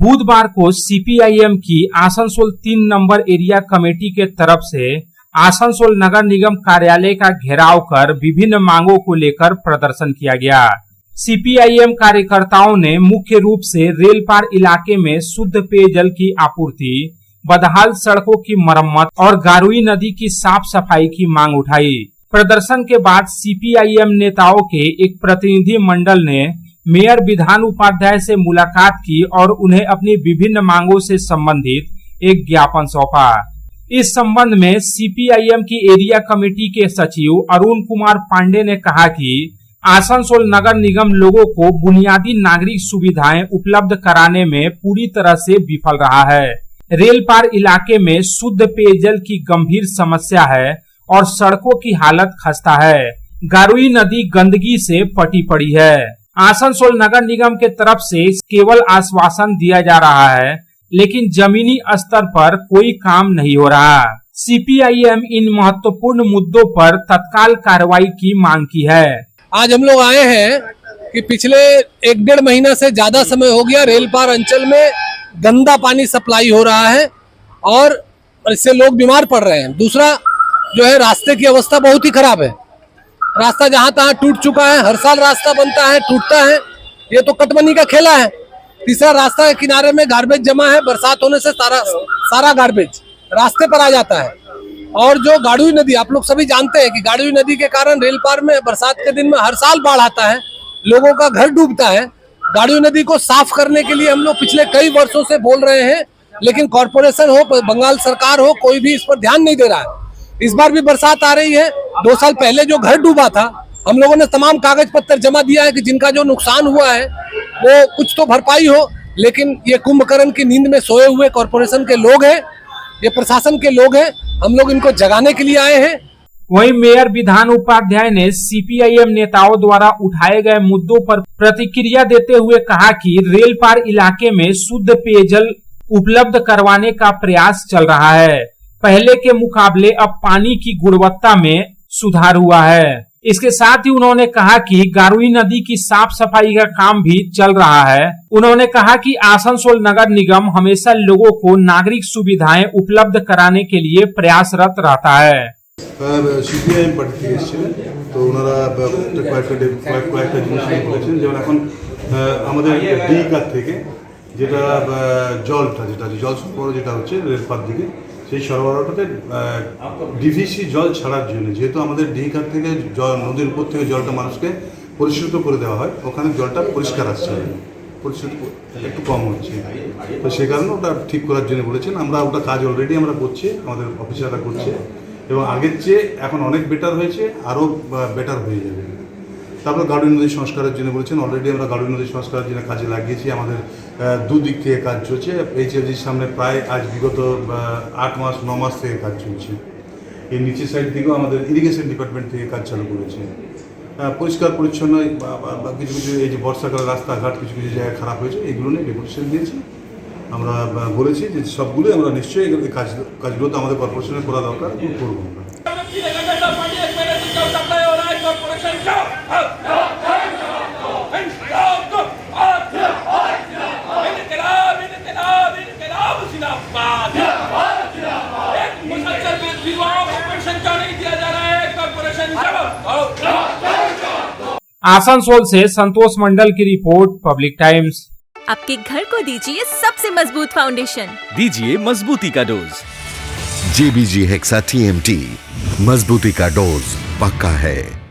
बुधवार को सीपीआईएम की आसनसोल 3 नंबर एरिया कमेटी के तरफ से आसनसोल नगर निगम कार्यालय का घेराव कर विभिन्न मांगों को लेकर प्रदर्शन किया गया। सीपीआईएम कार्यकर्ताओं ने मुख्य रूप से रेल पार इलाके में शुद्ध पेयजल की आपूर्ति, बदहाल सड़कों की मरम्मत और गारुई नदी की साफ सफाई की मांग उठाई। प्रदर्शन के बाद सीपीआईएम नेताओं के एक प्रतिनिधि मंडल ने मेयर विधान उपाध्याय से मुलाकात की और उन्हें अपनी विभिन्न मांगों से संबंधित एक ज्ञापन सौंपा। इस संबंध में सीपीआईएम की एरिया कमेटी के सचिव अरुण कुमार पांडे ने कहा कि आसनसोल नगर निगम लोगों को बुनियादी नागरिक सुविधाएं उपलब्ध कराने में पूरी तरह से विफल रहा है। रेल पार इलाके में शुद्ध पेयजल की गंभीर समस्या है और सड़कों की हालत खस्ता है। गारुई नदी गंदगी से पटी पड़ी है। आसनसोल नगर निगम के तरफ से केवल आश्वासन दिया जा रहा है, लेकिन जमीनी स्तर पर कोई काम नहीं हो रहा। सीपीआईएम इन महत्वपूर्ण मुद्दों पर तत्काल कार्रवाई की मांग की है। आज हम लोग आए हैं कि पिछले 1-1.5 महीना से ज्यादा समय हो गया रेल पार अंचल में गंदा पानी सप्लाई हो रहा है और इससे लोग बीमार पड़ रहे हैं। दूसरा जो है, रास्ते की अवस्था बहुत ही खराब है। रास्ता जहां तहां टूट चुका है। हर साल रास्ता बनता है, टूटता है। ये तो कटमनी का खेला है। तीसरा, रास्ता के किनारे में गार्बेज जमा है। बरसात होने से सारा गार्बेज रास्ते पर आ जाता है। और जो गाड़ुई नदी, आप लोग सभी जानते हैं कि गाड़ुई नदी के कारण रेल पार में बरसात के दिन में हर साल बाढ़ आता है, लोगों का घर डूबता है। गाड़ुई नदी को साफ करने के लिए हम लोग पिछले कई वर्षों से बोल रहे हैं, लेकिन कॉर्पोरेशन हो, बंगाल सरकार हो, कोई भी इस पर ध्यान नहीं दे रहा है। इस बार भी बरसात आ रही है। 2 साल पहले जो घर डूबा था, हम लोगों ने तमाम कागज पत्तर जमा दिया है कि जिनका जो नुकसान हुआ है वो कुछ तो भरपाई हो, लेकिन ये कुंभकर्ण की नींद में सोए हुए कॉर्पोरेशन के लोग हैं, ये प्रशासन के लोग हैं। हम लोग इनको जगाने के लिए आए हैं। वहीं मेयर विधान उपाध्याय ने सीपीआईएम नेताओं द्वारा उठाए गए मुद्दों पर प्रतिक्रिया देते हुए कहा कि रेल पार इलाके में शुद्ध पेयजल उपलब्ध करवाने का प्रयास चल रहा है। पहले के मुकाबले अब पानी की गुणवत्ता में सुधार हुआ है। इसके साथ ही उन्होंने कहा कि गारुई नदी की साफ सफाई का काम भी चल रहा है। उन्होंने कहा कि आसनसोल नगर निगम हमेशा लोगों को नागरिक सुविधाएं उपलब्ध कराने के लिए प्रयासरत रहता है। सीपीआईएम पार्टी থেকে এসেছিলেন, তো ওনারা কয়েকটা জিনিস বলেছেন। যেমন এখন আমাদের ডি কার থেকে যেটা জল সরবরাহ যেটা হচ্ছে রেলপার দিকে, সেই সরবরাহটাতে ডিভিসি জল ছাড়ার জন্য, যেহেতু আমাদের ডি কার থেকে নদীর উপর থেকে জলটা মানুষকে পরিশোধিত করে দেওয়া হয়, ওখানে জলটা পরিষ্কার আসছে, পরিশোধিত একটু কম হচ্ছে। তো সেই কারণে ওটা ঠিক করার জন্য বলেছেন। আমরা ওটা কাজ অলরেডি আমরা করছি, আমাদের অফিসাররা করছে এবং আগের চেয়ে এখন অনেক বেটার হয়েছে, আরও বেটার হয়ে যাবে। তারপরে গাড়ুই নদী সংস্কারের জন্য বলেছেন। অলরেডি আমরা গাড়ুই নদী সংস্কারের জন্য কাজে লাগিয়েছি। আমাদের দুদিক থেকে কাজ চলছে। এইচএফজির সামনে প্রায় আজ বিগত 8-9 মাস থেকে কাজ চলছে। এই নিচের সাইড থেকেও আমাদের ইরিগেশন ডিপার্টমেন্ট থেকে কাজ চালু করেছে। পরিষ্কার পরিচ্ছন্ন কিছু এই যে বর্ষাকালে রাস্তাঘাট কিছু জায়গায় খারাপ হয়েছে, এগুলো নিয়ে ডেপুটেশন দিয়েছি। আমরা বলেছি যে সবগুলোই আমরা নিশ্চয়ই এই কাজগুলো তো আমাদের কর্পোরেশনের করা দরকার, করবো আমরা। आसनसोल से संतोष मंडल की रिपोर्ट, पब्लिक टाइम्स। आपके घर को दीजिए सबसे मजबूत फाउंडेशन, दीजिए मजबूती का डोज। JBG हेक्सा TMT, मजबूती का डोज पक्का है।